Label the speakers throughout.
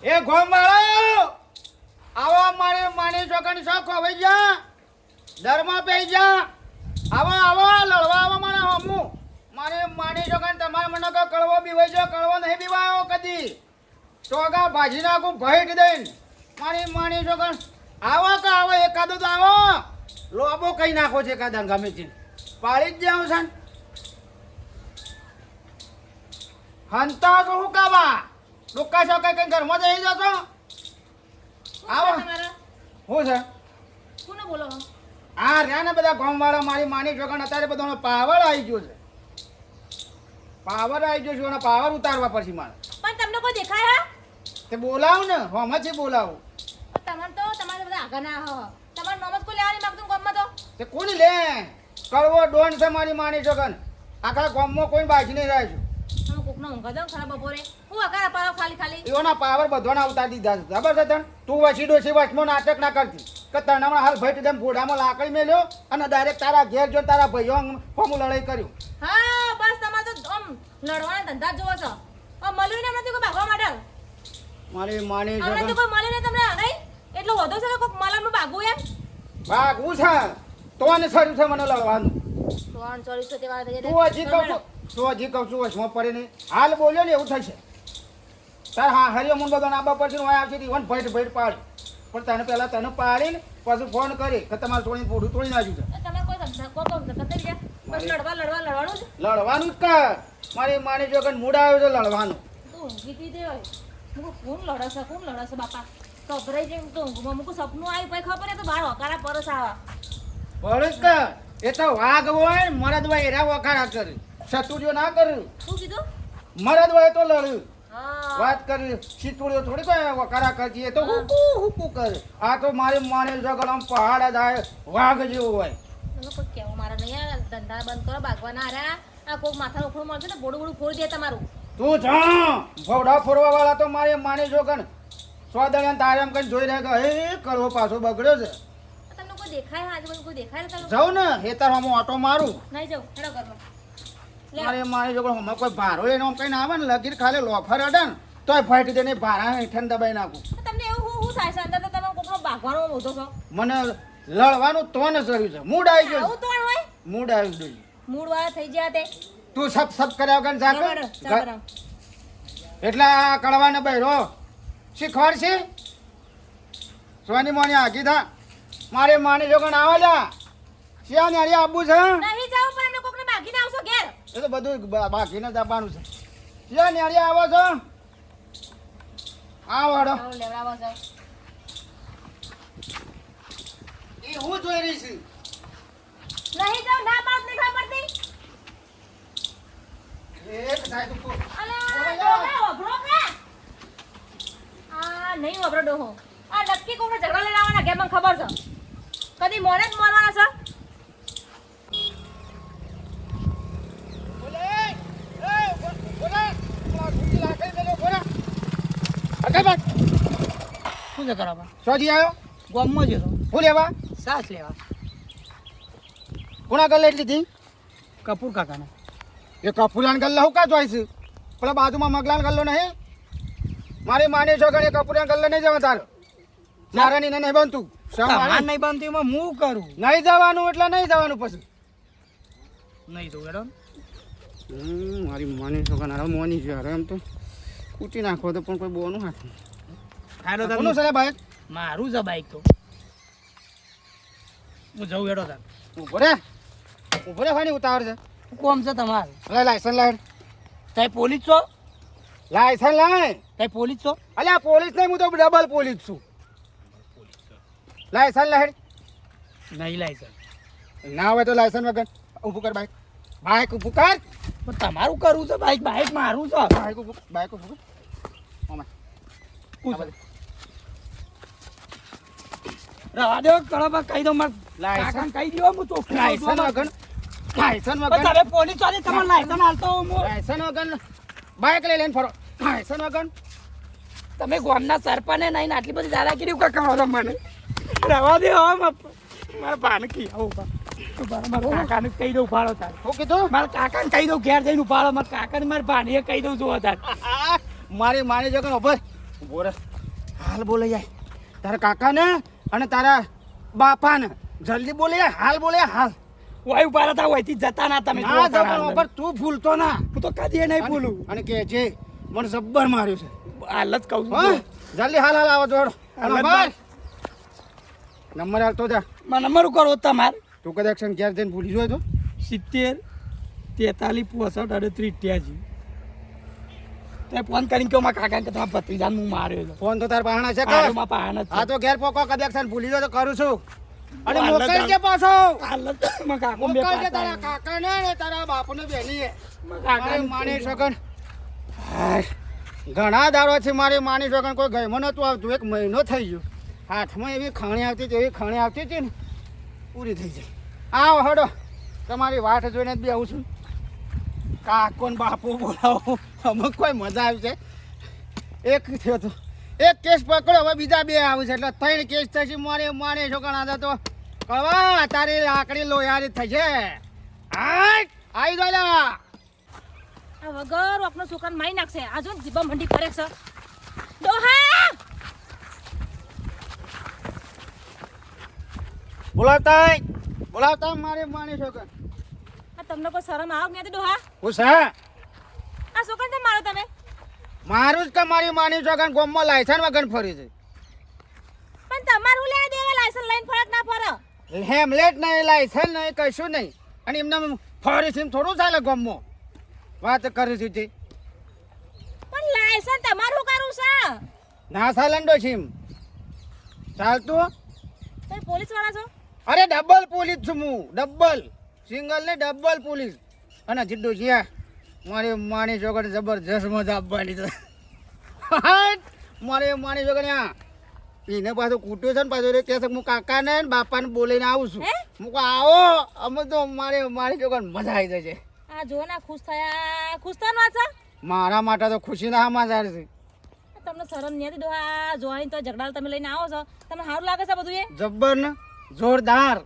Speaker 1: એ ગોમવાળો આવો મારી માની છોકરાની શોખ હવે જા દરમાં પે જા આવો આવો લડવા આવો મારા હમું મારી માની છોકરાને તમારે મને કહો કળવો બીવાઈ જો કળવો નહીં બીવાયો કદી ટોગા ભાજી નાખું ભેટ દઈને મારી છોકરા આવો કે આવો એકાદો તો આવો લોબો કઈ નાખો છે એકાદા ગમે છે પાડી જ જાઉં છે હંતા તો હું કાવા ડોકા છો કઈ ઘરમાં જઈ જશો આવો હું છે
Speaker 2: કોને બોલો
Speaker 1: આ રહ્યા ને બધા ગામવાળા મારી માની છોકરા અત્યારે બધાનો પાવર આવી ગયો છે પાવર આવી ગયો છે અને પાવર ઉતારવા પડશે મારે
Speaker 2: પણ તમને કોઈ દેખાય હા
Speaker 1: તે બોલાવ ને હોમાંથી બોલાવું
Speaker 2: તમારે તો તમારે બધા આગળ ના હો તમારે નોમત કોઈ લેવાની માંગતું ગામમાં તો
Speaker 1: તે કોણ લે કડવો ડોન છે મારી માની છોકરા આખા ગામમાં કોઈ બાજી નહીં રહે છે
Speaker 2: હું કોકનો ઊંઘા દઉં ખરાબ બપોરે હું અકારા પાડો ખાલી
Speaker 1: એઓના પાવર બધાના ઉતાર દીધા છે ખબર છે તને તું વસી ડોસી વચમાં નાટક ના કરતી કે તને હમણાં હાલ ભાઈ તેમ ઘોડામાં લાકડી મેલ્યો અને ડાયરેક્ટ તારા ઘેર જો તારા ભાઈઓ ફોમું લડાઈ કર્યું
Speaker 2: હા બસ તમારે તો આમ લડવાના ધંધા જોવો છો મળ્યું ને નથી કોઈ ભાગવા માટે
Speaker 1: મારી માની
Speaker 2: હમણાં તો કોઈ મળ્યું ને તમને નહીં એટલો વધુ છે કે કોઈ મલમનું ભાગવું એમ
Speaker 1: ભાગવું છે તો ને સર્યું છે મને લડવાનું
Speaker 2: ત્રણ ચોરીસ તે વાર થઈ
Speaker 1: તું હજી કહું છું વચમાં પડે નહીં હાલ બોલ્યો ને એવું થશે તાર હા હરિયો મુંડો તો આબા પરથી હોય આવશે ઈવન ભેટ પાડી પણ તને પહેલાં તને પાડીને પછી ફોન કરી કે તમારે થોડી પોડું તોડી નાખ્યું છે
Speaker 2: તમે કોઈ ધંધા કોઈ ધંધા કરી બસ લડવાનું જ
Speaker 1: લડવાનું જ કર મારી માની જો મૂડ આવ્યો છે લડવાનું
Speaker 2: તું ઊંઘી કીધી હોય કોણ લડશે બાપા ગભરાઈ જાય તો ઊંઘમાં મૂકું સપનું આવ્યું પછી ખબર તો બાર હકારા પરસ આવા
Speaker 1: પડે જ કર એ તો વાઘ હોય મરદ હોય એરા વખાણા કરે શત્રુજો ના કર્યું
Speaker 2: શું કીધું
Speaker 1: મરદ હોય તો લડ્યું
Speaker 2: હા
Speaker 1: વાત કરી શીતુડીઓ થોડી કોઈ વખારા કરતી એ તો હુકું કરે આ તો મારી માની જગલ આમ પહાડ જ આવે વાઘ જેવું હોય
Speaker 2: તમે કોઈ કેવું મારા નહીં યાર ધંધા બંધ કરો ભાગવાના હારા આ કોઈક માથા ઉખડું મળશે ને બોડું ફોડી દે તમારું
Speaker 1: તું જા ભવડા ફોરવા વાળા તો મારી માની જોગન સ્વાદળિયા તારે એમ કઈ જોઈ રહ્યા કે હે કરવો પાછો બગડ્યો છે
Speaker 2: તમને કોઈ દેખાય હા આજુબાજુ કોઈ દેખાય ને તમે
Speaker 1: જાઉં ને હેતર હું ઓટો મારું
Speaker 2: નહીં જાઉં હેડો ઘરમાં
Speaker 1: મારે મારી જોગણ હમણાં કોઈ ભારો એને આમ કઈ ના આવે ને લગીર ખાલી લોફર અડે ને તોય ફાટી દે ને ભારા હેઠળ દબાઈ નાખું
Speaker 2: તમને એવું હું થાય છે અંદર તો તમે કોકનો ભાગવાનો મોટો છો
Speaker 1: મને લડવાનું તો ને જરૂર છે મૂડ આવી ગયો
Speaker 2: આવું તો હોય
Speaker 1: મૂડ આવી ગયું
Speaker 2: મૂડ વાળા થઈ ગયા તે
Speaker 1: તું સપ કર્યા વગર જા કર. એટલે આ કડવાને બહેરો શીખવાડ છે સોની મોની આગી થા મારે માની જોગણ આવે લ્યા શિયા ને આબુ છે
Speaker 2: નહીં જાવ પણ એમને કોકને ભાગીને આવશો ઘેર
Speaker 1: એ તો બધું બાકીને જ આપવાનું છે શિયા ને આવો છો આવો હડો
Speaker 2: આવો લેવડાવો જાવ
Speaker 1: એ હું જોઈ રહી છું
Speaker 2: નહીં જાવ ના પાસ નહીં ખબર પડતી
Speaker 1: એક થાય તું
Speaker 2: અલે ડોહો વભરો કે આ નહીં વભરો ડોહો આ નક્કી કોકને ઝઘડો લઈને આવવાના ઘેર મને ખબર છે કદી મોને જ મોરવાના છે
Speaker 1: બોલે એ બોલે ગુજી લાગે મેલો બોલા અકે બાત
Speaker 3: શું છે કરાવવા
Speaker 1: સોજી આવ્યો
Speaker 3: ગામમાં જ હતો
Speaker 1: હું લેવા
Speaker 3: સાસ લેવા
Speaker 1: કોના ગલ્લે લીધી
Speaker 3: કપૂર કાકાને
Speaker 1: એ કપૂરાન ગલ્લા હું કા જોઈશ પેલા બાજુમાં મગલાન ગલ્લો નહીં મારી માની છોકરી એ કપૂરાન ગલ્લે નહીં જવા તારો મારા ની નહીં બનતું
Speaker 3: તમાર નહીં બનતી એમાં હું કરું
Speaker 1: નહીં જવાનું એટલે નહીં જવાનું પછી
Speaker 3: નહીં તો મેડમ
Speaker 1: મારી માની છોકરા હારો મોની છે હારો એમ તો કૂટી નાખો તો પણ કોઈ બોનું હાથ
Speaker 3: હાલો
Speaker 1: કોનું છે બાઈક
Speaker 3: મારું છે બાઈક તો હું જઉં હેડો તાર
Speaker 1: ઉભો રે ફાની ઉતાવળ છે
Speaker 3: કોમ છે તમારે
Speaker 1: લે લાયસન્સ લાય
Speaker 3: તઈ પોલીસ છો
Speaker 1: લાયસન્સ લાય
Speaker 3: તઈ પોલીસ છો
Speaker 1: અલ્યા પોલીસ નહીં હું તો ડબલ પોલીસ છું લાયસન્સ લાય
Speaker 3: નહીં લાયસન્સ
Speaker 1: ના હોય તો લાયસન્સ વગર ઊભું કર બાઈક ઊભું કર
Speaker 3: પણ તમારું કરવું છે બાઈક બાઈક મારું છે
Speaker 1: બાઈક ઊભું કર ઓમાં
Speaker 3: રવા દો કળવા કહી દો માર
Speaker 1: લાયસન્સ
Speaker 3: કાકાને કહી દો હું ચોખ્ખું
Speaker 1: લાયસન્સ વગર લાયસન્સ
Speaker 3: પણ
Speaker 1: વગર
Speaker 3: તમે પોલીસ વાળી તમારે લાયસન્સ હાલતો હું
Speaker 1: લાયસન્સ વગર બાઈક લઈને ફરો લાયસન્સ વગર
Speaker 3: તમે ગામના સરપંચને નહીં આટલી બધી દાદાગીરી કા કરો છો મને રવા દે હો મારા ભાનકી આવું મારા કાકાને કહી દઉં ઉપાડો તાર
Speaker 1: શું કીધું
Speaker 3: મારા કાકાને કહી દઉં ઘેર જઈને ઉપાડો મારા કાકાને મારા ભાણીએ કહી દઉં છું તાર
Speaker 1: મારી માની જો ઉભો રે હાલ બોલે જાય તારા કાકાને અને તારા બાપાને જલ્દી બોલે જાય હાલ બોલે જાય, હાલ
Speaker 3: ઓય ઉભા હતા ઓયથી જતા ના તમે
Speaker 1: ના જવાનું પણ તું ભૂલતો ના
Speaker 3: હું તો કદી નહીં ભૂલું
Speaker 1: અને કે છે મને જબ્બર માર્યું છે
Speaker 3: હાલ જ કહું
Speaker 1: હા
Speaker 3: છું
Speaker 1: જલ્દી હાલ હાલ આવો જોડ
Speaker 3: હાલ જ
Speaker 1: નંબર નંબર હાલતો જા
Speaker 3: મને નંબર કરો તમાર
Speaker 1: તું કદાચ ઘેર જઈને ભૂલી જોયો તો
Speaker 3: 70 43 65 38 તે ફોન કરીને કહો મારા કાકા કે તમારા ભત્રીજાને હું માર્યો છે
Speaker 1: ફોન તો તાર પાહણા છે
Speaker 3: હારું,
Speaker 1: કે
Speaker 3: મારા પાહણા જ છે.
Speaker 1: આ તો ઘેર પોકો કદાચ ભૂલી જો તો કરું છું અને
Speaker 3: હાલ જ
Speaker 1: મોકલજે પાછો
Speaker 3: હાલ જ મારા કાકો બે
Speaker 1: મોકલજે
Speaker 3: પાછા
Speaker 1: તારા કાકાને ને તારા બાપુને બેની
Speaker 3: મારા કાકાને
Speaker 1: માની શકન ઘણા દાડો છે મારી માની શકન કોઈ ગયમાં નતું આવતું 1 મહિનો થઈ ગયો હાથમાં એવી ખાણી આવતી હતી ને પૂરી થઈ જાય આવો હડો તમારી વાટ જોઈને જ બી આવું છું કાકો ને બાપુ બોલાવો અમુક કોઈ મજા આવી છે એક થયો તો એક કેસ પકડો હવે બીજા 2 આવે છે એટલે 3 કેસ થશે મારે માને છોકરા આદા તો કવા તારી લાકડી લોયારી થઈ છે આવી ગયેલા
Speaker 2: આ વગર આપનો છોકરાને મારી નાખશે આ જો જીબા મંડી કરે છે ડોહા
Speaker 1: બોલાવતા મારે માની છોકરા
Speaker 2: આ તમને કોઈ શરમ આવ નથી ડોહા
Speaker 1: હું છે
Speaker 2: આ છોકરાને કેમ મારો તમે
Speaker 1: મારું જ કે મારી માની છોકરા ગોમમાં લાયસન્સ વગર ફરી છે
Speaker 2: પણ તમારું લે દેવા લાયસન્સ લઈને ફરક ના ફરો
Speaker 1: હેમલેટ નહીં લાયસન્સ નહીં કશું નહીં અને એમને ફરી છે એમ થોડું ચાલે ગોમમાં વાત કરી છે તે
Speaker 2: પણ લાયસન્સ તમારું કરું છે
Speaker 1: ના ચાલંડો છે એમ ચાલતું
Speaker 2: તમે પોલીસ વાળા છો
Speaker 1: અરે ડબલ પોલીસ છું હું ડબલ સિંગલ ને ડબલ પોલીસ અને જીડ્ડું છે મારી માની છોકરી જબરજસ્ત મજા આપવાની છે મારે માની છોકરી એને પાછું કૂટ્યો છે ને પાછું કે છે હું કાકાને ને બાપાને બોલીને આવું છું
Speaker 2: હે?
Speaker 1: હું કહું આવો અમે તો મારી છોકરી મજા આવી જશે
Speaker 2: આ જો ના ખુશ થયા ખુશ થવાનું વાત છે
Speaker 1: મારા માટે તો ખુશીના સમાચાર છે
Speaker 2: તમને શરમ નહીં હતી ડોહા જોવાની તો ઝઘડા તમે લઈને આવો છો તમને સારું લાગે છે બધું એ
Speaker 1: જબ્બર ને જોરદાર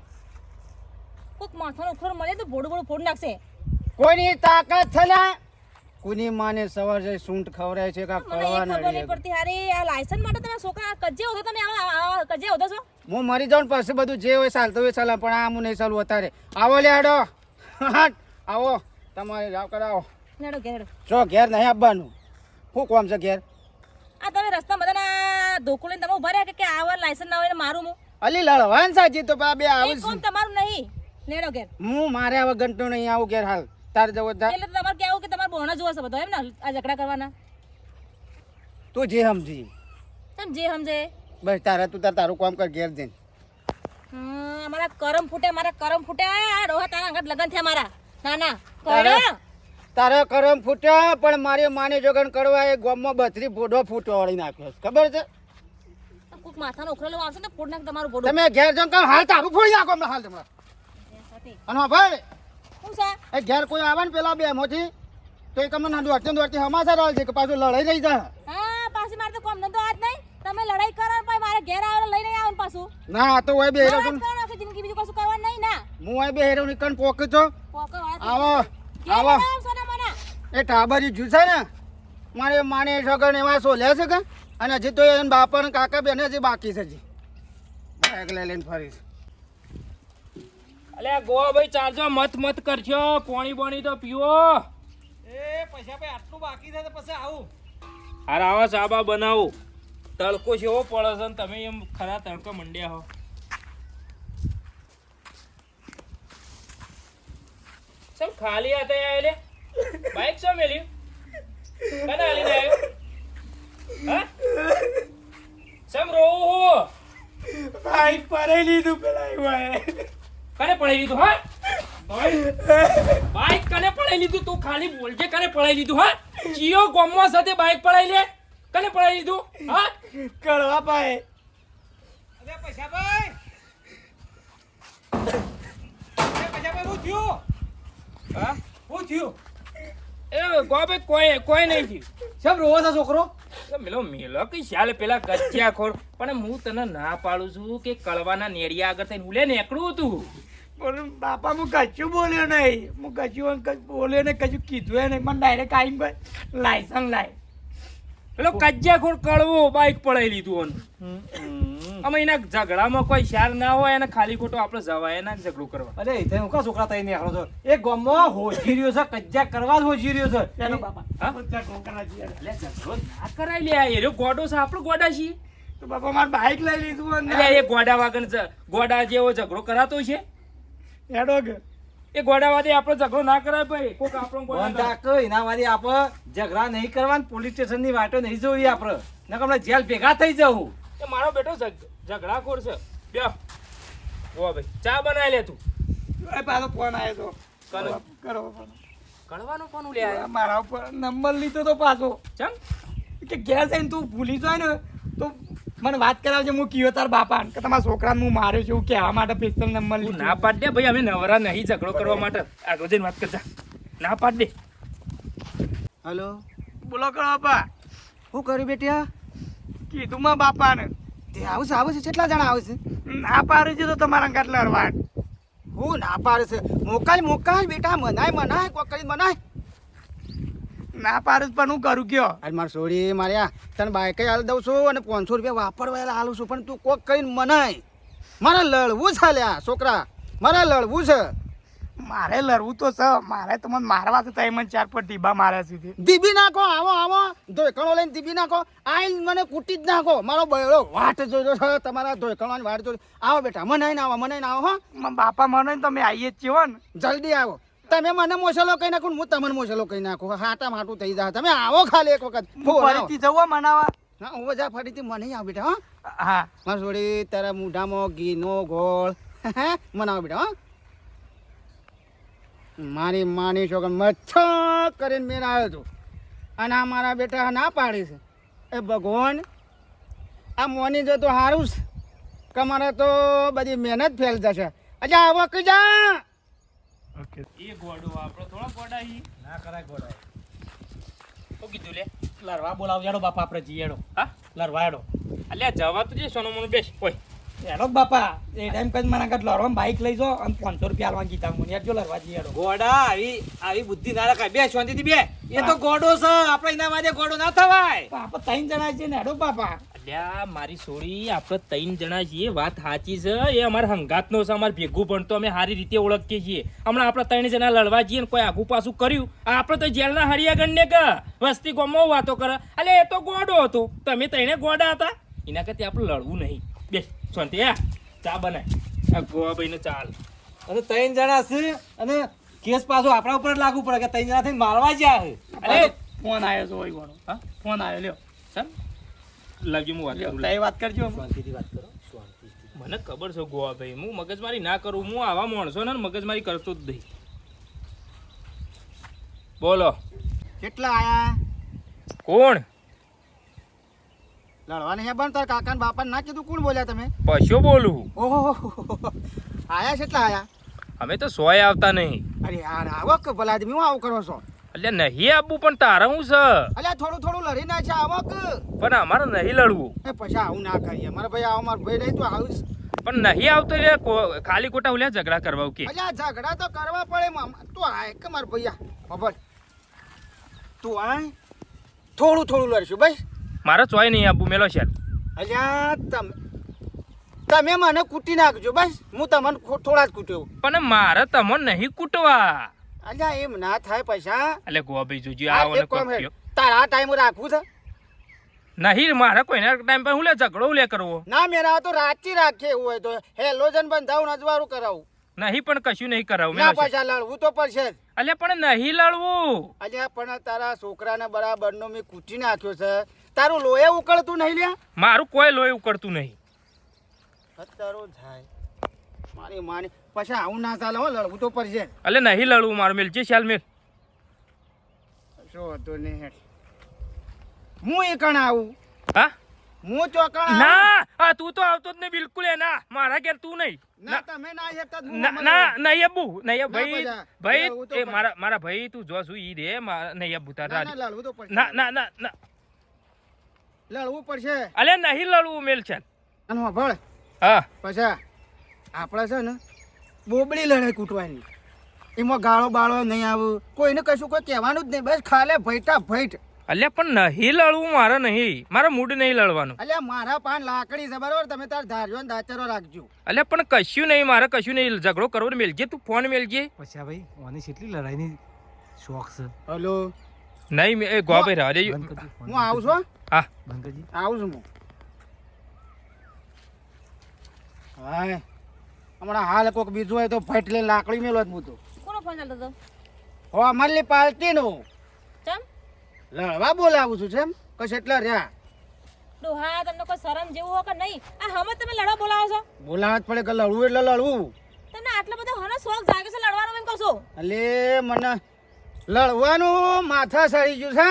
Speaker 2: કોઈક માથાનો ઉખરો મળે તો ભોડું ભોડું ફોડ નાખશે
Speaker 1: કોઈની તાકાત છે ને કોની માને સવાર છે સૂંઠ ખવડાય છે કા
Speaker 2: મને એ
Speaker 1: કળવા
Speaker 2: ખબર નહીં પડતી હારી આ લાયસન્સ માટે તમે છોકરા કજે હોતો તમે આવા કજે હોતો છો
Speaker 1: હું મરી જાઉં ને પછી બધું જે હોય ચાલતું હોય ચાલે પણ આ હું નહીં ચાલુ અત્યારે આવો લે હાડો આવો તમારે જાવ કરાવો
Speaker 2: હેડો ઘેર
Speaker 1: જો ઘેર નહીં આપવાનું શું કોમ છે ઘેર
Speaker 2: આ તમે રસ્તા બધાના ધોકો લઈને તમે ઉભા રહ્યા કે આવા લાયસન્સ ના હોય ને મારું હું
Speaker 1: અલી લડવાન સાચી તો બે
Speaker 2: એ
Speaker 1: આવું
Speaker 2: કોમ તમારું નહીં લેડો ઘેર
Speaker 1: હું મારે હવે ઘંટો નહીં આવું ઘેર હાલ તારે જવો તા
Speaker 2: એટલે તો તમારે કેવું કે તમારે બોણા જોવા છે બધો એમ ને આ ઝઘડા કરવાના
Speaker 1: તું જે સમજી
Speaker 2: તમે જે સમજે
Speaker 1: બસ તારું કામ કર ઘેર જઈને
Speaker 2: અમારા કરમ ફૂટે આ ડોહા તારા આગળ લગન થયા મારા ના ના કરો
Speaker 1: તારા કરમ ફૂટ્યા પણ મારી માની જોગણ કરવા એ ગામમાં 32 ફૂટો ફૂટવાળી નાખ્યો છે. ખબર છે
Speaker 2: કોઈક માથાનો ઉખરેલો આવશે ને ફોડ નાખ તમારું બોડું
Speaker 1: તમે ઘેર જાવ કામ હાલ તારું ફોડી નાખો હમણાં હાલ તમારે અને હા ભાઈ
Speaker 2: શું છે
Speaker 1: એ ઘેર કોઈ આવે ને પેલા બે મોથી તો એ તમને દોડતી હમાસા રહે છે કે પાછું લડાઈ રહી જાય
Speaker 2: હા પાછી મારે તો કોમ ધંધો આજ નહીં તમે લડાઈ કરો ને પછી મારે ઘેર આવે લઈને આવો ને પાછું
Speaker 1: ના આ તો હોય બે હેરો
Speaker 2: વાત કરો કે જિંદગી બીજું કશું કરવાનું નહીં ના
Speaker 1: હું હોય બે હેરો નીકળ પોક છો
Speaker 2: પોકો
Speaker 1: આવો
Speaker 2: ઘેર
Speaker 1: આવો
Speaker 2: આવશો ને મને
Speaker 1: એ ટાબરી જ્યુ છે ને મારે માને છોકરાને એવા સોલ્યા છે કે અને હજી તો એને બાપા ને કાકા બેને હજી બાકી છે હજી બાઈક લઈને ફરીશ
Speaker 4: અલ્યા ગોવા ભાઈ ચારજો મત કરજો પોણી બોણી તો પીવો
Speaker 3: એ પૈસા ભાઈ આટલું બાકી છે તો પછી આવું
Speaker 4: હાર આવા સાબા બનાવો તડકો છે એવો પડે છે ને તમે એમ ખરા તડકા મંડ્યા હો સમ ખાલી હતા આયલે બાઈક સો મેલ્યું કના આલીને આવ્યો હા સમ રોહો
Speaker 3: બાઈક પરાઈ લીધું પેલા આવ્યા
Speaker 4: કને પડાઈ લીધું હા બાઈક કને પડાઈ લીધું તું ખાલી બોલજે કને પડાઈ લીધું હા ચિયો ગોમવા સાથે બાઈક પડાઈ લે કને પડાઈ લીધું હા
Speaker 3: કરવા પાએ
Speaker 1: અરે પૈસા ભાઈ શું થયું
Speaker 4: હા
Speaker 1: શું થયું
Speaker 4: એ ગોબે કોઈ નહીં થયું
Speaker 1: સબ રોવો છે છોકરો
Speaker 4: મેલો કઈ ચાલે પેલા કચ્યા ખોર પણ હું તને ના પાડું છું કે કળવાના નેડિયા આગળ થઈને ઉલે નીકળું હતું
Speaker 3: પણ બાપા હું કશું બોલ્યો નહીં બોલ્યો ને કશું કીધું નહીં મને ડાયરેક્ટ આવીને લાયસન્સ લાય
Speaker 4: પેલો કજ્જાખોર કળવો બાઈક પડાઈ લીધું ઓનું. અમે એના ઝઘડામાં કોઈ શાર ના હોય અને ખાલી ખોટો આપણે જવાય એના ઝઘડો કરવા.
Speaker 5: અરે તે હું કા છોકરા તઈ નીકળો છો એ ગામમાં હોજી રહ્યો છે કજ્જા કરવા જ હોજી રહ્યો છે
Speaker 3: ચાલો બાપા
Speaker 4: હા?
Speaker 3: બધા કોકરા છીએ.
Speaker 4: એટલે ઝઘડો ના કરાય લે, એ રહ્યો ગોડો છે, આપણો ગોડા છીએ.
Speaker 3: તો બાપા મારે બાઈક લઈ લીધું
Speaker 4: એટલે
Speaker 3: અને
Speaker 4: એ ગોડા વાગન ગોડા જેવો ઝઘડો કરાતો છે.
Speaker 3: હેડો કે
Speaker 4: એ ગોડા વાદે આપણો ઝઘડો ના કરાય ભાઈ. કોક આપણો
Speaker 5: બંધ
Speaker 4: ગોડા
Speaker 5: રાખ એના વાળી આપણે ઝઘડા નહીં કરવાનું પોલીસ સ્ટેશન ની વાટો નહીં જોવી આપણે નકર આપણે જેલ ભેગા થઈ જવું
Speaker 4: એ મારો બેટો ઝઘડાખોર છે. બ્યો ઓ ભાઈ ચા બનાવી લે તું.
Speaker 3: એ પાછો ફોન આવ્યો તો
Speaker 4: કનો?
Speaker 3: કરો ફોન.
Speaker 4: કળવાનું કોનું લે આયા?
Speaker 3: મારા ઉપર નંબર લીધો તો પાછો
Speaker 4: ચમ
Speaker 3: કે ઘેર જઈને તું ભૂલી જાય ને તો મને વાત કરાવજે. હું કયો તાર બાપા કે તમારા છોકરાને હું માર્યો છું કહેવા માટે પિસ્તોલ નંબર
Speaker 4: તું
Speaker 3: લીધો.
Speaker 4: ના પાડ દે ભાઈ, અમે નવરા નહીં ઝઘડો કરવા માટે. આગળ જઈને વાત કરજા. ના પાડ દે.
Speaker 1: હલો,
Speaker 3: બોલો કરો બાપા.
Speaker 1: શું કર્યું બેટિયા?
Speaker 3: કીધું માં બાપાને
Speaker 1: તે આવશે કેટલા જણા આવશે?
Speaker 3: ના પાડી છે તો તમારા ઘાટ લડવાડ.
Speaker 1: હું ના પાડે છે? મોકલ બેટા, મનાય કોક કરી મનાય.
Speaker 3: ના પાડે પણ હું કરું કયો.
Speaker 1: અરે મારે છોડી માર્યા તને બાઈક હાલ દઉં છું અને 500 રૂપિયા વાપરવા હાલું છું, પણ તું કોક કરીને મનાય. મારે લડવું છે લ્યા છોકરા, મારે લડવું છે.
Speaker 3: મારે લડવું તો છે. મારે તમને મારવા છે તો મને 4 પર ઢીબા માર્યા સુધી.
Speaker 1: દીબી નાખો, આવો ધોઈકણો લઈને દીબી નાખો. આઈ મને કૂટી જ નાખો. મારો બૈરો વાટ જોયો છે તમારા ધોઈકણવાની વાટ જોઈ. આવો બેટા, મનાઈને આવો હો.
Speaker 3: મારા બાપા મને તો અમે આવીએ જ છીએ હો ને.
Speaker 1: જલ્દી આવો. તમે મને મોસલો કહી નાખો, હું તમને મોસલો કહી નાખું. હાટામાં હાટું થઈ જાય. તમે આવો ખાલી એક વખત.
Speaker 3: ફરીથી જવું મનાવા.
Speaker 1: હા, હું જા ફરીથી મને આવ બેટા. હો
Speaker 3: હા
Speaker 1: મારે છોડી તારા મૂઢામાં ઘીનો ગોળ મનાવો બેટા. હો મારી માની છોકર મચ્છર કરીને મેં આવ્યો હતો અને આ મારા બેટા ના પાડી છે. એ ભગવાન, આ મોની જો તો સારું છે કે મારે તો બધી મહેનત ફેલ જશે. અચ્છા આવો કે જા.
Speaker 3: ઓકે.
Speaker 4: એ ગોડો આપણો થોડા ગોડા હી.
Speaker 5: ના કરાય ગોળાય
Speaker 4: શું કીધું લે?
Speaker 5: લડવા બોલાવ યાડો બાપા આપણે જીએડો
Speaker 4: હા
Speaker 5: લડવા યાડો
Speaker 4: અલ્યા જવા તું જે સોનો મને બેસ ઓય.
Speaker 3: હેડો બાપા. એ ટાઈમ કદ મને આગળ લડવામાં બાઈક લઈ જાઓ અને 500 રૂપિયા આલવા કીધા મને. યાર જો લડવા જઈએ હેડો.
Speaker 5: ગોડા આવી બુદ્ધિ ના રખાય બે શાંતિથી બે એ તો ગોડો છે આપણે એના વાદે ગોડો ના થવાય
Speaker 3: આપણે 3 જણા છીએ ને હેડો બાપા.
Speaker 4: અલ્યા મારી સોરી, આપણે 3 જણા છીએ, વાત સાચી છે. એ અમારા હંગાતનો છે, અમારે ભેગું ભણતો, અમે સારી રીતે ઓળખીએ છીએ. હમણાં આપણે 3 જણા લડવા જઈએ ને કોઈ આગું પાછું કર્યું, આપણે તો જેલના હરિયા ગણને કે વસ્તી ગોમાં વાતો કરે. અલે એ તો ગોડો હતો, તમે 3 ગોડા હતા. એના કરતા આપણે લડવું નહીં. બેસ શાંતિ. ચા બનાય. આ ગોવા ભાઈને ચાલ.
Speaker 5: અને 3 જણા છે અને કેસ પાછો આપણા ઉપર જ લાગુ પડે કે 3 જણા થઈને મારવા જ્યાં છે
Speaker 4: અરે
Speaker 3: ફોન આવ્યો છે ઓય વાળો.
Speaker 4: હા
Speaker 3: ફોન આવ્યો લ્યો.
Speaker 4: સર લાવજો હું વાત
Speaker 3: લ્યો
Speaker 4: કરું.
Speaker 3: તઈ વાત કરજો.
Speaker 5: શાંતિથી વાત કરો શાંતિથી
Speaker 4: મને ખબર છે ગોવા ભાઈ, હું મગજમારી ના કરું. હું આવા માણસો ને મગજમારી કરતો જ નહીં. બોલો
Speaker 1: કેટલા આયા?
Speaker 4: કોણ?
Speaker 1: લડવા નહીં પણ તાર કાકા ને બાપા ના કીધું? કોણ બોલ્યા તમે?
Speaker 4: પશુ બોલું.
Speaker 1: ઓહો, આયા કેટલા આયા?
Speaker 4: અમે તો સોય આવતા નહીં.
Speaker 1: અરે યાર આવો કે ભલા આદમી, હું આવું કરો છો?
Speaker 4: એટલે નહીં આપવું પણ તારે હું છે.
Speaker 1: અલ્યા થોડું લડી ના છે આવો કે.
Speaker 4: પણ અમારે નહીં લડવું.
Speaker 1: એ પછી આવું ના કરીએ. મારા ભાઈ આવો, મારો ભાઈ નહીં તો આવું જ.
Speaker 4: પણ નહીં આવતો એટલે ખાલી ખોટા ઉલ્યા ઝઘડા કરવા કે.
Speaker 1: અલ્યા ઝઘડા તો કરવા પડે. તું આય કે મારા ભૈયા ખબર. તું આય થોડું લડશું બસ.
Speaker 4: મારે ચોય નહીં આપવું મેલો છે.
Speaker 1: અલ્યા તમે મને કૂટી નાખજો બસ. હું તમને થોડા જ કૂટ્યો.
Speaker 4: પણ મારે તમને નહીં કૂટવા.
Speaker 1: અલ્યા એમ ના થાય પૈસા.
Speaker 4: એટલે ગોવા ભાઈ જોજો
Speaker 1: આ
Speaker 4: આવો ને
Speaker 1: એક કામ હે,
Speaker 4: કોક
Speaker 1: તારા ટાઈમ રાખવું છે?
Speaker 4: નહીં મારે કોઈના ટાઈમ પર હું લે ઝઘડો લે કરવો.
Speaker 1: ના મેરા તો રાતથી રાખીએ એવું હોય તો હેલોજન બંધાવું નજવારું કરાવું.
Speaker 4: નહીં પણ કશું નહીં કરાવું
Speaker 1: ના
Speaker 4: મેલો છે.
Speaker 1: પૈસા લડવું તો પડશે જ.
Speaker 4: એટલે પણ નહીં લડવું.
Speaker 1: અલ્યા પણ તારા છોકરાને બરાબરનો મેં કૂટી નાખ્યો છે. તારું લોહી ઉકળતું નહીં લ્યા?
Speaker 4: મારું કોઈ લોહી ઉકળતું નહીં.
Speaker 1: અત્યારો જાય મારી માની. પછી આવું ના ચાલે હો, લડવું તો પડશે.
Speaker 4: એટલે નહીં લડવું મારું મેલ છે શાલ મેલ.
Speaker 1: શું હતું નહીં હેઠ હું એ કણ આવું?
Speaker 4: હા
Speaker 1: હું ચોકણ
Speaker 4: ના હા તું તો આવતો જ નહીં બિલકુલ. એ ના મારા ઘેર તું નહીં.
Speaker 1: ના તમે ના એકતા જ હું
Speaker 4: ના
Speaker 1: મને
Speaker 4: ના નહીં અબ્બુ નહીં અબ્બુ. ભાઈ
Speaker 1: ના
Speaker 4: ભાઈ
Speaker 1: લડવું તો
Speaker 4: એ
Speaker 1: પડે.
Speaker 4: મારા ભાઈ તું જો છું ઈ રે નહીં અબ્બુ તાર
Speaker 1: ના, ના, લડવું તો પડશે.
Speaker 4: ના ના ના ના
Speaker 1: લડવું પડશે.
Speaker 4: અલે નહીં લડવું મેલ છે.
Speaker 1: અને ભળ
Speaker 4: હા
Speaker 1: પછી આપણે છે ને બોબડી લડાઈ કૂટવાની. એમાં ગાળો બાળો નહીં આવું, કોઈને કશું કોઈ કહેવાનું જ નહીં. બસ ખાલે ભૈટા ભૈટ.
Speaker 4: અલ્યા પણ નહીં લડવું મારે નહીં, મારા મૂડ નહીં લડવાનું.
Speaker 1: અલ્યા મારા પાન લાકડી છે બરોબર, તમે તાર ધાર્યો ને દાચરો રાખજો.
Speaker 4: અલ્યા પણ કશું નહીં, મારે કશું નહીં, ઝઘડો કરવો ને મેલજે, તું ફોન મેલજે.
Speaker 5: પછી આ ભાઈ ઓની કેટલી લડાઈની શોખ છે.
Speaker 1: હલો,
Speaker 4: નહીં એ ગો ભાઈ રહેવા દેજો.
Speaker 5: બંધ કરજી,
Speaker 1: હું આવું છું.
Speaker 4: હા
Speaker 5: બંધ કરજી.
Speaker 1: આવું છું હું. હાય હમણાં હાલ કોક બીજું હોય તો ફાઈટ લઈને લાકડી મેલો જ હું તો.
Speaker 2: કોનો ફોન ચાલતો હતો?
Speaker 1: હો અમારી પાર્ટી નો
Speaker 2: ચમ
Speaker 1: લડવા બોલાવું છું છે કશ એટલા રહ્યા.
Speaker 2: ડોહા, તમને કોઈ શરમ જેવું હો કે નહીં? આ હમણાં તમે લડવા બોલાવો છો?
Speaker 1: બોલાવા જ પડે કે લડવું એટલે લડવું.
Speaker 2: તમને આટલો બધો હનો શોખ જાગે છે લડવાનો એમ કહો છો?
Speaker 1: અલે મને લડવાનું માથા સડી ગયું છે.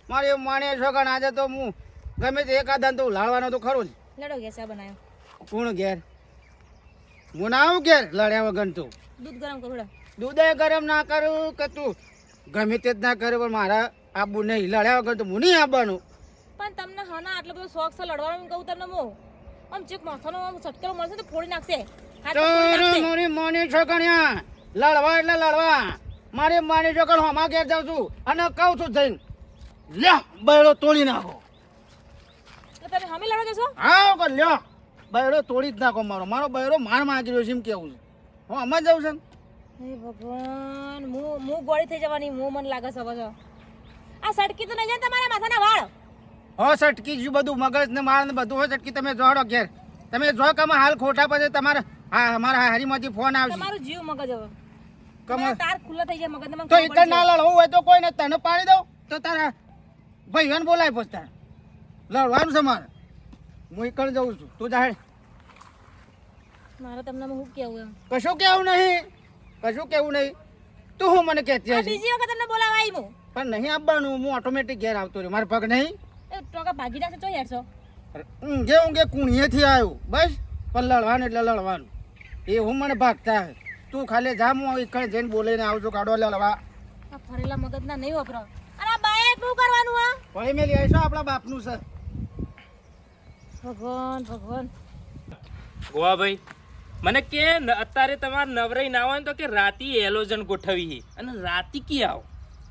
Speaker 1: મારે માણે છોકરા આજે તો હું ગમે તે એકાદા તો લાડવાનો તો ખરો જ.
Speaker 2: લડો ગયા ચા બનાવ્યો.
Speaker 1: કોણ ઘેર? હું ના આવું ઘેર લડ્યા વગર તો.
Speaker 2: દૂધ ગરમ કરો હેડો.
Speaker 1: દૂધે ગરમ ના કરું કે તું ગમે તે જ ના કરે, પણ મારા આબુ નહીં, લડ્યા વગર તો હું નહીં આવવાનું.
Speaker 2: પણ તમને હના આટલો બધો શોખ છે લડવાનો એમ કહું તમને હું. આમ ચેક માથાનો આમ છટકેલો મળશે તો ફોડી નાખશે. હાથ તો ફોડી નાખશે.
Speaker 1: મારી માની છોકરિયા લડવા એટલે લડવા. મારી માની છોકર હોમાં ઘેર જાઉં છું અને કહું છું જઈને લ્યો બૈડો તોડી નાખો.
Speaker 2: એટલે તમે હમે લડવા જશો?
Speaker 1: હા કે લ્યો બૈડો તોડી જ નાખો. મારો મારો બૈડો માર માગી રહ્યો છે એમ કેવું છે. હું આમાં જાઉં છું.
Speaker 2: હે ભગવાન, હું ગોળી થઈ જવાની મને લાગે છે હવે. આ સડકી તો નહીં જાય ને તમારા માથાના વાળ?
Speaker 1: હો સટકી જ્યું બધું મગજ ને માર ને બધું હોય સટકી. તમે જોડો ઘેર, તમે જો કે હાલ ખોટા પછી તમારે હા મારા હારીમાંથી ફોન આવશે.
Speaker 2: તમારું જીવ મગજ હવે.
Speaker 1: કમ
Speaker 2: તમારા તાર ખુલ્લા થઈ જાય મગજ
Speaker 1: તો ઈતર ના લડવું હોય તો કોઈ ને તને પાડી દઉં તો તારા ભાઈઓને બોલાય પછી તારે લડવાનું છે મારે. હું ઈકડ જઉં છું, તું જાહેર
Speaker 2: મારે તમને શું કેવું એમ?
Speaker 1: કશું કેવું નહીં, કશું કેવું નહીં. તું હું મને કહેતી
Speaker 2: આ
Speaker 1: હશે
Speaker 2: બીજી વખત તમને બોલાવા આવી હું.
Speaker 1: પણ નહીં આવવાનું. હું ઓટોમેટિક ઘેર આવતો રહ્યો. મારા પગ નહીં
Speaker 2: એ ટોકા ભાગી નાખશે તો હેડશો.
Speaker 1: ઊંઘે ઊંઘે કુણીએથી આવ્યો બસ. પણ લડવાનું એટલે લડવાનું. એ હું મને ભાગતા હે. તું ખાલી જા, હું ઈકડ જઈને બોલીને આવજો કાઢો લડવા.
Speaker 2: આ ફરેલા મગજના નહીં વપરાવ. અને આ બાએ શું કરવાનું આ?
Speaker 1: ભાઈ મેં લઈ આવીશું આપણા બાપનું છે.
Speaker 2: ભગવાન ભગવાન.
Speaker 4: ગોવા ભાઈ મને કે અત્યારે તમારે નવરાઈ ના હોય ને તો કે રાતી એલોજન ગોઠવી છે અને રાતી કી આવો.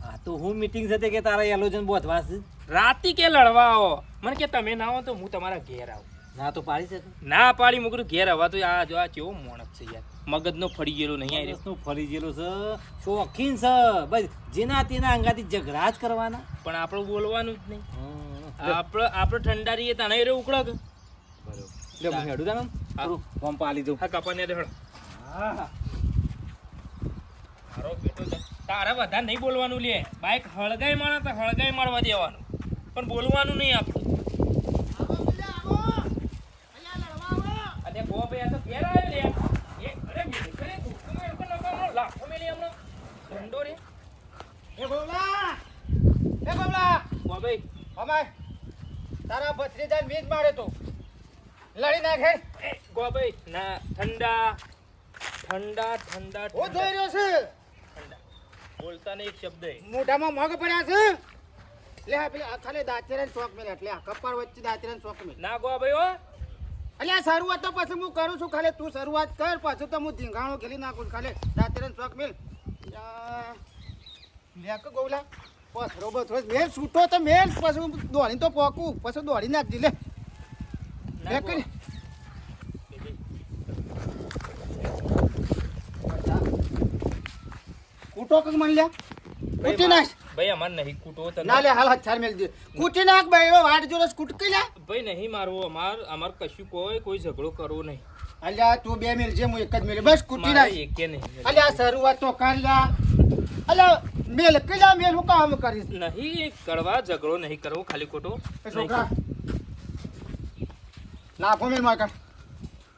Speaker 5: આ તો હું મીટિંગ સાથે કે તારા એલોજન બોધવા છે.
Speaker 4: રાતી કે લડવા આવો. મને કે તમે ના આવો તો હું તમારા ઘેર આવું.
Speaker 5: ના તો પાડી શકે.
Speaker 4: ના પાડી મુકરું ઘેર આવવા તો આ જો આ કેવો મોણસ છે યાર, મગજનો ફરી ગયેલો નહીં આવ્યો.
Speaker 5: નું ફરી ગયેલું છે, શોખીન છે બસ. જેના તેના અંગાથી ઝઘડા જ કરવાના.
Speaker 4: પણ આપણે બોલવાનું જ નહીં. આપણે ઠંડા રહીએ તાણે રે ઉકળો કે
Speaker 5: બરોબર. લે હું હેડું તાને થોડું પંપ આલી દઉં.
Speaker 4: હા કપાને રે હળ.
Speaker 5: હા
Speaker 4: મારો બેટો તારે વધારે નહીં બોલવાનું લે. બાઈક હળગાઈ મારે તો હળગાઈ મારવા દેવાનું, પણ બોલવાનું નહીં આપણે. અને ગો ભાઈ આ તો ઘેર આવ્યો લે. એ અરે મેં કરે તું એ લોકો નકામો લાખો મેલી હમણાં ઠંડો રે.
Speaker 1: એ ગોમલા, એ ગોમલા,
Speaker 4: ગો ભાઈ
Speaker 1: અમાય તારા ભત્રીજાને મીજ મારે તો લડી નાખે.
Speaker 4: એ ગો ભાઈ ના ઠંડા ઠંડા ઠંડા
Speaker 1: હું જોઈ રહ્યો છે.
Speaker 4: ઠંડા બોલતા નહીં એક શબ્દ એ.
Speaker 1: મોઢામાં મગ પડ્યા છે. લે આ પેલા ખાલી દાંતેરાને શોખ મેલે એટલે આ કપાળ વચ્ચે દાંતેરાને શોખ મેલે.
Speaker 4: ના ગો ભાઈ હો.
Speaker 1: અલ્યા શરૂઆત તો પછી હું કરું છું. ખાલી તું શરૂઆત કર, પછી તો હું ધીંગાણો ખેલી નાખું છું. ખાલી દાંતેરાને શોખ મેલ. લે કે ગોવલા પથરો બથરો મેલ છૂટો તો મેલ, પછી હું દોડીને તો પોકું, પછી દોડી નાખજી. લે લે કરી કૂટો કક મન લ્યા કૂટી નાખ.
Speaker 4: ભાઈ અમાર નહીં કૂટો તને.
Speaker 1: ના લે હાલ હથાર મેલ દે. કૂટી નાખ બૈરો વાટ જોરસ કૂટકી લે.
Speaker 4: ભાઈ નહીં મારવો. અમાર કશું કોઈ ઝઘડો કરવો નહીં.
Speaker 1: અલ્યા તું બે મેલ છે, હું એક જ મેલ બસ કૂટી નાખ.
Speaker 4: મારે એકે નહીં.
Speaker 1: અલ્યા શરૂઆત તો કર લ્યા. અલ્યા મેલ કીધા મેલ હું કામ કરીશ.
Speaker 4: નહીં કરવા ઝઘડો નહીં કરવો, ખાલી ખોટો
Speaker 1: એ છોકરા લાફો મેલ માર કર.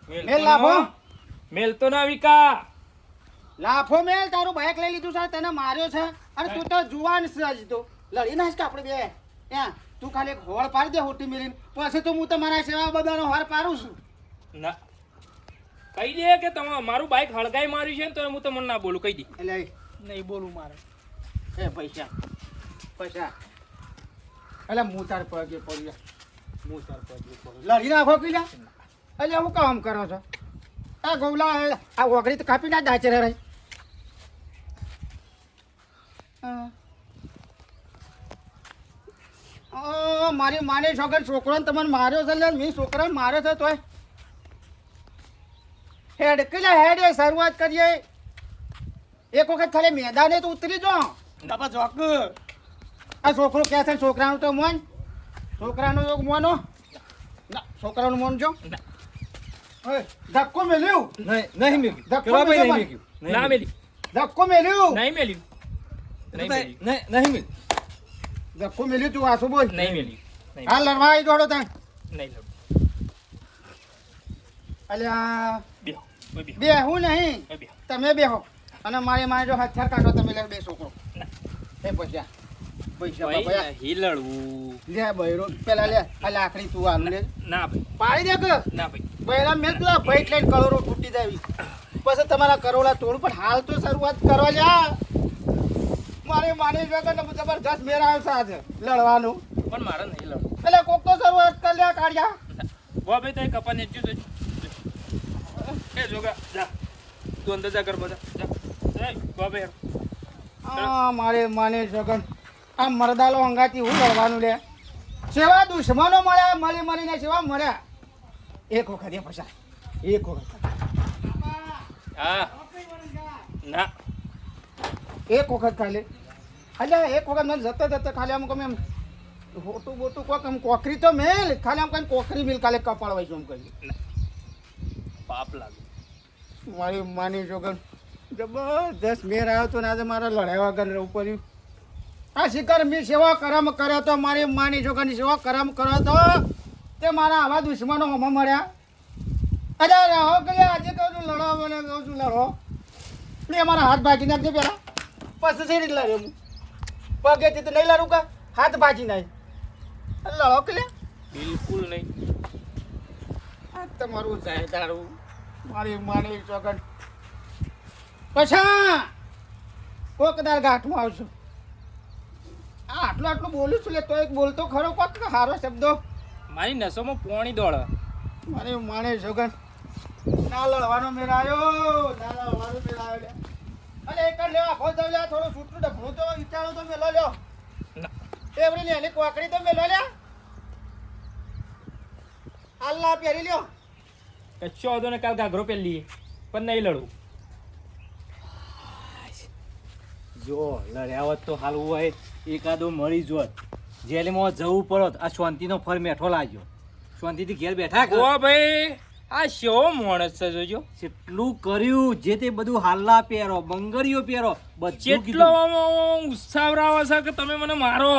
Speaker 4: મેલ
Speaker 1: મેલ
Speaker 4: તો
Speaker 1: લાફો.
Speaker 4: ના- મેલ તો ના વિકા.
Speaker 1: લાફો મેલ. તારું બાઈક લઈ લીધું છે, તને માર્યો છે અને તું તો જુવાન છે હજી તો. લડી નાખ કે આપણે બે ત્યાં. તું ખાલી એક હોળ પાડી દે હોટી મેલીને, પછી તો હું તમારા સેવા બધાનો હોર પાડું છું.
Speaker 4: ના કહી દે કે તમે મારું બાઈક હળગાઈ માર્યું છે ને તો હું તમને ના બોલું, કહી દે.
Speaker 1: એટલે નહીં બોલું મારે. એ પૈસા પૈસા એટલે હું તાર પગે પડ્યા. હું તાર પગે પડ્યો. લડી નાખો પીલા. એટલે હું કામ કરો છો? આ ગોવલા આ ઓગળી તો કાપી ના દાચે રહી. મારી માની છોકરા છોકરાને તમને માર્યો છે લે મેં છોકરાને માર્યો છે તોય હેડ કેટલા હેડ એ શરૂઆત કરીએ એક વખત ખાલી મેદાને તો ઉતરી જો બાપા ચોક આ છોકરો ક્યાં છે છોકરાનું તો મોન છોકરાનું તો મોનો ના છોકરાનું મોન જો ઓય ધક્કો મેલ્યું
Speaker 5: નહીં મેલ્યું
Speaker 1: ધક્કો
Speaker 5: કલાભાઈ નહીં
Speaker 1: મેલ્યો
Speaker 5: મેલ્યું
Speaker 4: ના મેલી
Speaker 1: ધક્કો મેલ્યું
Speaker 4: નહીં મેલ્યું નહીં મેલ્યું
Speaker 5: નહીં મેલ્યું
Speaker 1: ધક્કો મેલ્યું તું આસુ બોલ
Speaker 4: નહીં મેલ્યું નહીં
Speaker 1: હાલ લડવા આવી દોડો તાણ
Speaker 4: નહીં લડું
Speaker 1: અલ્યા
Speaker 4: બેહો કોઈ બેહો
Speaker 1: બેહું નહીં
Speaker 4: કોઈ બેહો
Speaker 1: તમે બેહો અને મારે જો હથિયાર કાઢો તમે લે બે છોકરો એ પૈસા પૈસા
Speaker 4: ભાઈ
Speaker 1: બાપા
Speaker 4: નહીં લડવું
Speaker 1: લે બૈરો પેલા લે આ લાકડી તું આનું લે
Speaker 4: ના ભાઈ
Speaker 1: પાડી દે કે
Speaker 4: ના ભાઈ
Speaker 1: બૈરા મેલ પેલા ભઈટ લઈને કરોડો તૂટી જાય પછી તમારા કરોડા તોડું પણ હાલ તો શરૂઆત કરવા જા મારે માની વગર જબરજસ્ત મેરા આવ્યો છે આજે લડવાનું
Speaker 4: પણ મારે નહીં લડવું
Speaker 1: એટલે કોક તો શરૂઆત કરી લે કાઢ્યા
Speaker 4: વો ભાઈ તો કપાને જ જોજો એ જોગા જા તું અંદર જા કર બધા જા વો ભાઈ
Speaker 1: આ મારે માને જગન આ મરદાલો હંગાતી હું લડવાનું લે સેવા દુશ્મનો મળ્યા મળી મળીને સેવા મળ્યા એક વખત એ પૈસા એક વખત
Speaker 4: હા ના
Speaker 1: એક વખત ખાલી અલ્યા એક વખત મને જતા જતા ખાલી આમ એમ હોટું બોટું કોક આમ કોકરી તો મેલ ખાલી આમ કઈ કોકરી મિલ કાલે કપાળ વાઈશું એમ કહી
Speaker 4: પાપ લાગે
Speaker 1: મારી માની જોગન જબરદસ્ત મેર આવ્યો તો ને આજે મારા લડાવ્યા વગર રહેવું પડ્યું આ શિકાર મેં સેવા કરમ કર્યો તો મારી માની જોગનની સેવા કરમ કર્યો તો તે મારા આવા દુશ્મનો હમણાં મળ્યા અરે રહો કે આજે કહું છું લડો મને કહું છું લડો લે મારા હાથ ભાગી નાખજો પેલા પછી સીડી લડે હું પગેથી તો નહીં લડું કા હાથ ભાજી નાખ લડો કે લે
Speaker 4: બિલકુલ નહીં
Speaker 1: આ તમારું જાય તારું મારી માની ચોકડ પછા કોકદાર ગાંઠમાં આવશો આ આટલું બોલું છું લે તો એક બોલતો ખરો કોક સારો શબ્દો
Speaker 4: મારી નસોમાં પોણી દોડે
Speaker 1: મારી માની ચોકડ ના લડવાનો મેળાયો ના લડવાનો મેળાયો લે અરે એક જ લેવા ખોજ લે થોડું છૂટું ડફણું તો વિચારો તો મેલો લ્યો
Speaker 4: ના
Speaker 1: એવડી લે એની કોકડી તો મેલો લ્યા આલ્લા પહેરી લ્યો
Speaker 4: કચ્છો હતો ને કાલ ઘાઘરો પહેલી પણ નહીં લડવું
Speaker 5: જો લડ્યા હોત તો હાલ હોય એકાદો મળી જોત જેલમાં જવું પડત આ શાંતિનો ફર મેઠો લાગ્યો શાંતિથી ઘેર બેઠા કર.
Speaker 4: ઓ ભાઈ આ શો માણસ છે જોજો
Speaker 5: જેટલું કર્યું જે તે બધું હાલ્લા પહેરો બંગડીઓ પહેરો બધું
Speaker 4: જેટલો
Speaker 5: કીધું.
Speaker 4: ઉત્સાહ છે કે તમે મને મારો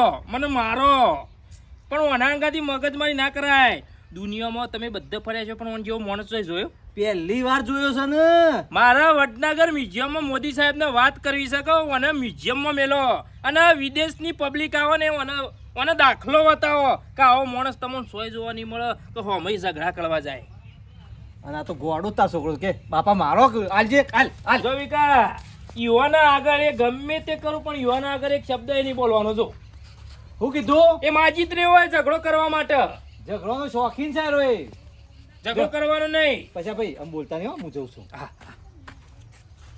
Speaker 4: પણ વનાંગાથી મગજમારી ના કરાય દુનિયામાં તમે બધા ફર્યા છો પણ જેવો માણસ જોયો
Speaker 5: પહેલી વાર જોયો છે ને
Speaker 4: મારા વડનગર મ્યુઝિયમમાં મોદી સાહેબને વાત કરવી શકો અને મ્યુઝિયમમાં મેલો અને વિદેશની પબ્લિક આવે ને મને દાખલો બતાવો કે આવો માણસ તમને સોય જોવા નહીં મળે તો હમય ઝઘડા કરવા જાય
Speaker 5: અને આ તો ગોડો તાર છોકરો કે બાપા મારો આલજે હાલ
Speaker 4: જો વિકા યુવાના આગળ એ ગમે તે કરું પણ યુવાના આગળ એક શબ્દ એ નહીં બોલવાનો જો
Speaker 5: હું કીધું
Speaker 4: એ માજીત રહ્યો હોય ઝઘડો કરવા માટે
Speaker 5: ઝઘડોનો શોખીન છે રો એ
Speaker 4: ઝઘડો કરવાનો નહીં
Speaker 5: પછી ભાઈ આમ બોલતા નહીં હો, હું જઉં છું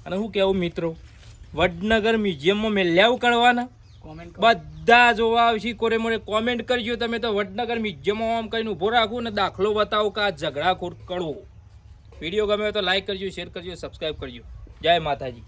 Speaker 4: અને હું કેવું મિત્રો વડનગર મ્યુઝિયમમાં મેલ્યાવ કરવાના
Speaker 5: કોમેન્ટ
Speaker 4: બધા જોવા આવશે કોરે મોરે કોમેન્ટ કરજો તમે તો વડનગર મ્યુઝિયમમાં આમ કરીને ઊભો રાખું ને દાખલો બતાવો કે આ ઝઘડા કરવો વિડીયો ગમે તો લાઈક કરજો શેર કરજો સબસ્ક્રાઈબ કરજો જય માતાજી